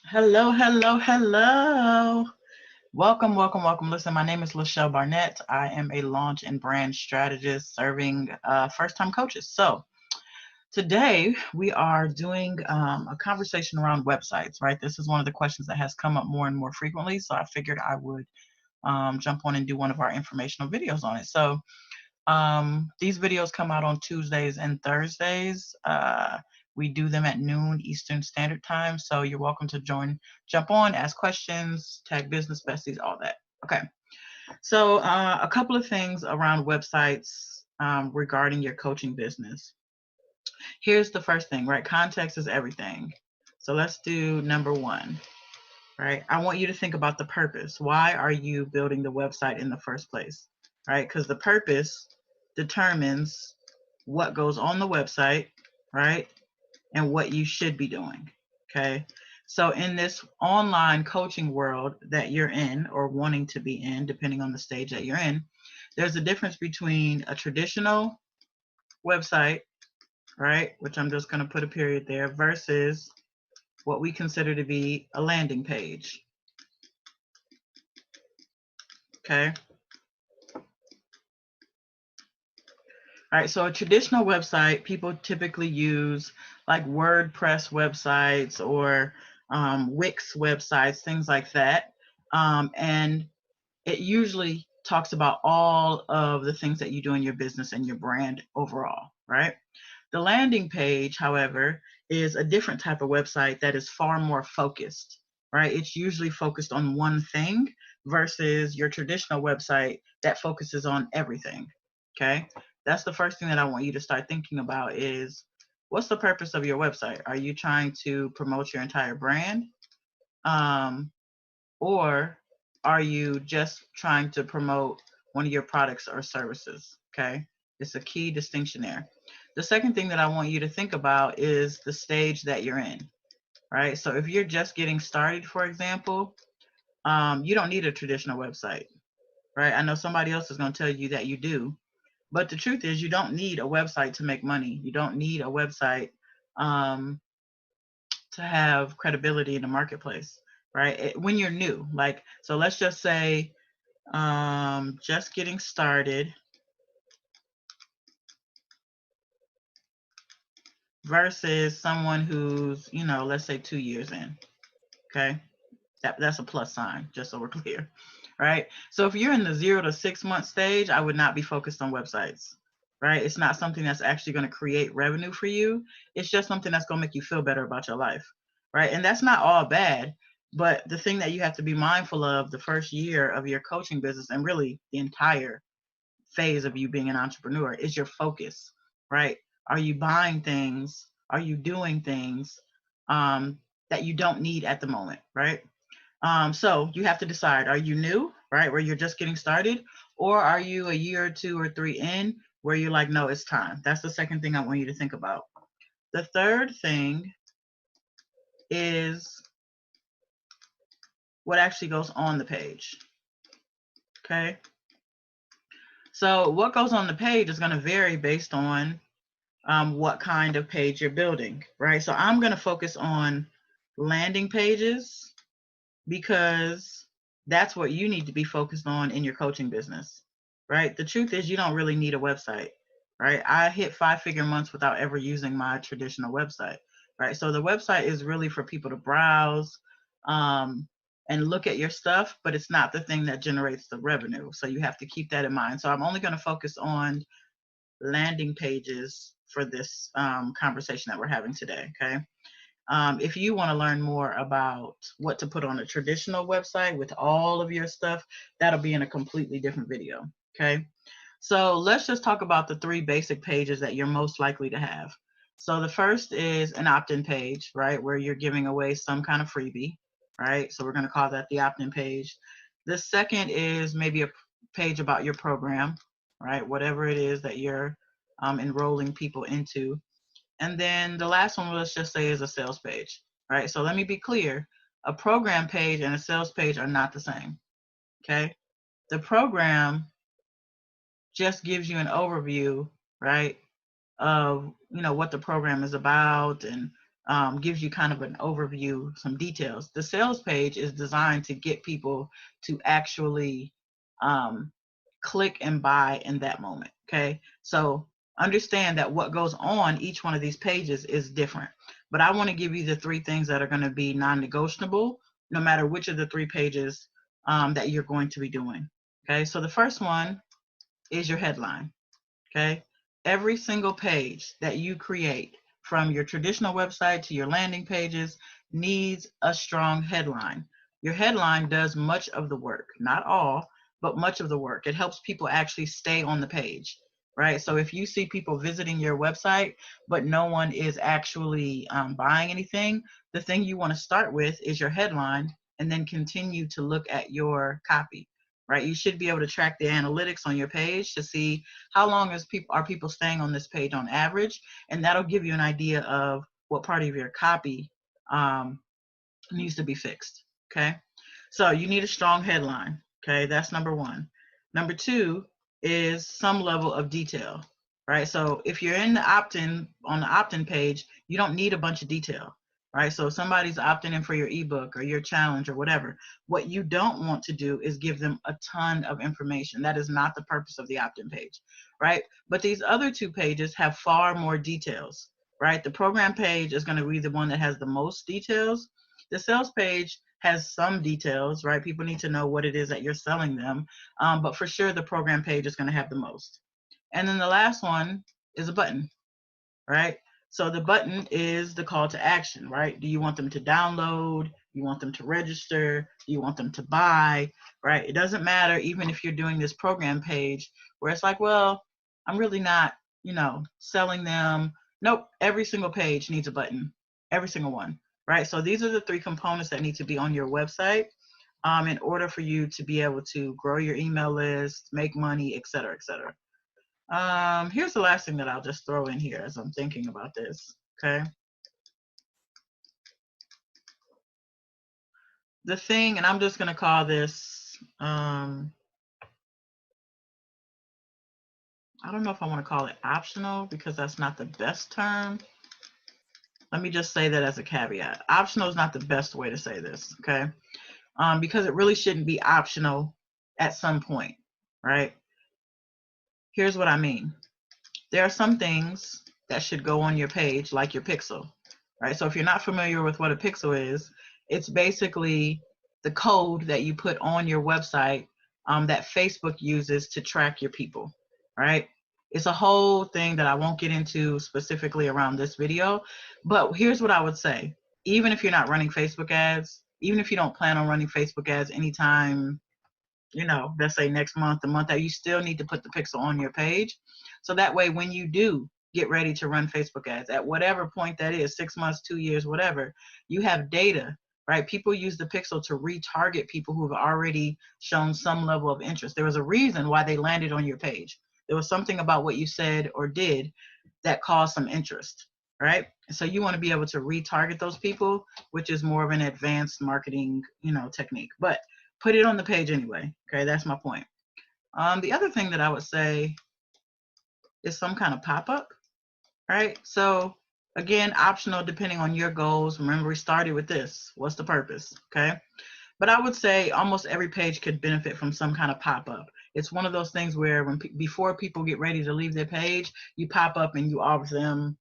Hello, hello, hello. Welcome, welcome, welcome. Listen, my name is Lachelle Barnett. I am a launch and brand strategist serving first time coaches. So, today we are doing a conversation around websites, right? This is one of the questions that has come up more and more frequently. So, I figured I would jump on and do one of our informational videos on it. So, these videos come out on Tuesdays and Thursdays. We do them at noon Eastern Standard Time. So you're welcome to jump on, ask questions, tag business besties, all that. Okay. So a couple of things around websites regarding your coaching business. Here's the first thing, right? Context is everything. So let's do number one, right? I want you to think about the purpose. Why are you building the website in the first place, right? Because the purpose determines what goes on the website, right? And what you should be doing, okay? So, in this online coaching world that you're in or wanting to be in, depending on the stage that you're in, there's a difference between a traditional website, right? Which I'm just going to put a period there, versus what we consider to be a landing page, okay? All right, so a traditional website, people typically use like WordPress websites or Wix websites, things like that. And it usually talks about all of the things that you do in your business and your brand overall, right? The landing page, however, is a different type of website that is far more focused, right? It's usually focused on one thing versus your traditional website that focuses on everything, okay? That's the first thing that I want you to start thinking about is what's the purpose of your website? Are you trying to promote your entire brand? Um, or are you just trying to promote one of your products or services? Okay. It's a key distinction there. The second thing that I want you to think about is the stage that you're in, right? So if you're just getting started, for example, you don't need a traditional website, right? I know somebody else is going to tell you that you do, but the truth is, you don't need a website to make money. You don't need a website um, to have credibility in the marketplace, right? When you're new, like, so let's just say just getting started versus someone who's, let's say 2 years in. Okay. That's a plus sign, just so we're clear. Right. So if you're in the 0 to 6 month stage, I would not be focused on websites. Right. It's not something that's actually going to create revenue for you. It's just something that's going to make you feel better about your life. Right. And that's not all bad. But the thing that you have to be mindful of the first year of your coaching business and really the entire phase of you being an entrepreneur is your focus, right? Are you buying things? Are you doing things that you don't need at the moment, right? So you have to decide, are you new, right, where you're just getting started, or are you a year or two or three in where you're like, no, it's time? That's the second thing I want you to think about. The third thing is what actually goes on the page, okay? So what goes on the page is going to vary based on what kind of page you're building, right? So I'm going to focus on landing pages because that's what you need to be focused on in your coaching business, right? The truth is, you don't really need a website, right? I hit 5-figure months without ever using my traditional website, right? So the website is really for people to browse and look at your stuff, but it's not the thing that generates the revenue. So you have to keep that in mind. So I'm only going to focus on landing pages for this conversation that we're having today, okay? If you want to learn more about what to put on a traditional website with all of your stuff, that'll be in a completely different video, okay? So let's just talk about the three basic pages that you're most likely to have. So the first is an opt-in page, right, where you're giving away some kind of freebie, right? So we're going to call that the opt-in page. The second is maybe a page about your program, right? Whatever it is that you're enrolling people into. And then the last one, let's just say, is a sales page, right? So let me be clear. A program page and a sales page are not the same, okay? The program just gives you an overview, right, of, what the program is about and gives you kind of an overview, some details. The sales page is designed to get people to actually click and buy in that moment. Okay, so understand that what goes on each one of these pages is different, but I want to give you the 3 things that are going to be non-negotiable no matter which of the 3 pages that you're going to be doing. Okay, so the first one is your headline. Okay, every single page that you create, from your traditional website to your landing pages, needs a strong headline. Your headline does much of the work, not all, but much of the work. It helps people actually stay on the page, right? So if you see people visiting your website, but no one is actually buying anything, the thing you want to start with is your headline and then continue to look at your copy, right? You should be able to track the analytics on your page to see how long are people staying on this page on average, and that'll give you an idea of what part of your copy needs to be fixed. Okay, so you need a strong headline. Okay, that's number 1. Number 2 is some level of detail, right? So if you're in the opt-in, on the opt-in page, you don't need a bunch of detail, right? So if somebody's opting in for your ebook or your challenge or whatever, what you don't want to do is give them a ton of information. That is not the purpose of the opt-in page, right? But these other 2 pages have far more details, right? The program page is going to be the one that has the most details. The sales page has some details, right? People need to know what it is that you're selling them. But for sure, the program page is going to have the most. And then the last one is a button, right? So the button is the call to action, right? Do you want them to download? Do you want them to register? Do you want them to buy, right? It doesn't matter, even if you're doing this program page where it's like, well, I'm really not, selling them. Nope, every single page needs a button, every single one, right? So these are the 3 components that need to be on your website in order for you to be able to grow your email list, make money, et cetera, et cetera. Here's the last thing that I'll just throw in here as I'm thinking about this, okay? The thing, and I'm just gonna call this, I don't know if I wanna call it optional because that's not the best term. Let me just say that as a caveat. Optional is not the best way to say this, okay? Because it really shouldn't be optional at some point, right? Here's what I mean. There are some things that should go on your page, like your pixel, right? So if you're not familiar with what a pixel is, it's basically the code that you put on your website that Facebook uses to track your people, right? It's a whole thing that I won't get into specifically around this video, but here's what I would say. Even if you're not running Facebook ads, even if you don't plan on running Facebook ads anytime, let's say next month, the month that, you still need to put the pixel on your page. So that way, when you do get ready to run Facebook ads at whatever point that is, 6 months, 2 years, whatever, you have data, right? People use the pixel to retarget people who have already shown some level of interest. There was a reason why they landed on your page. There was something about what you said or did that caused some interest, right? So you want to be able to retarget those people, which is more of an advanced marketing, technique. But put it on the page anyway. Okay, that's my point. The other thing that I would say is some kind of pop-up, right? So again, optional depending on your goals. Remember, we started with this. What's the purpose? Okay. But I would say almost every page could benefit from some kind of pop-up. It's one of those things where before people get ready to leave their page, you pop up and you offer them,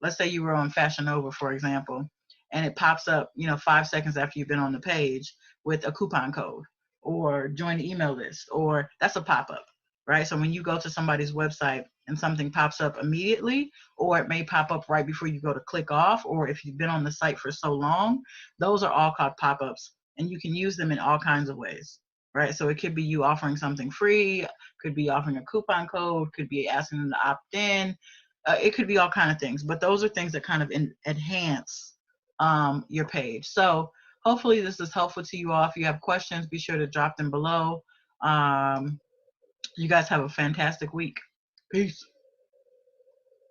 let's say you were on Fashion Nova, for example, and it pops up, 5 seconds after you've been on the page with a coupon code, or join the email list, or that's a pop-up, right? So when you go to somebody's website and something pops up immediately, or it may pop up right before you go to click off, or if you've been on the site for so long, those are all called pop-ups, and you can use them in all kinds of ways, right? So it could be you offering something free, could be offering a coupon code, could be asking them to opt in. It could be all kind of things, but those are things that kind of enhance your page. So hopefully this is helpful to you all. If you have questions, be sure to drop them below. You guys have a fantastic week. Peace.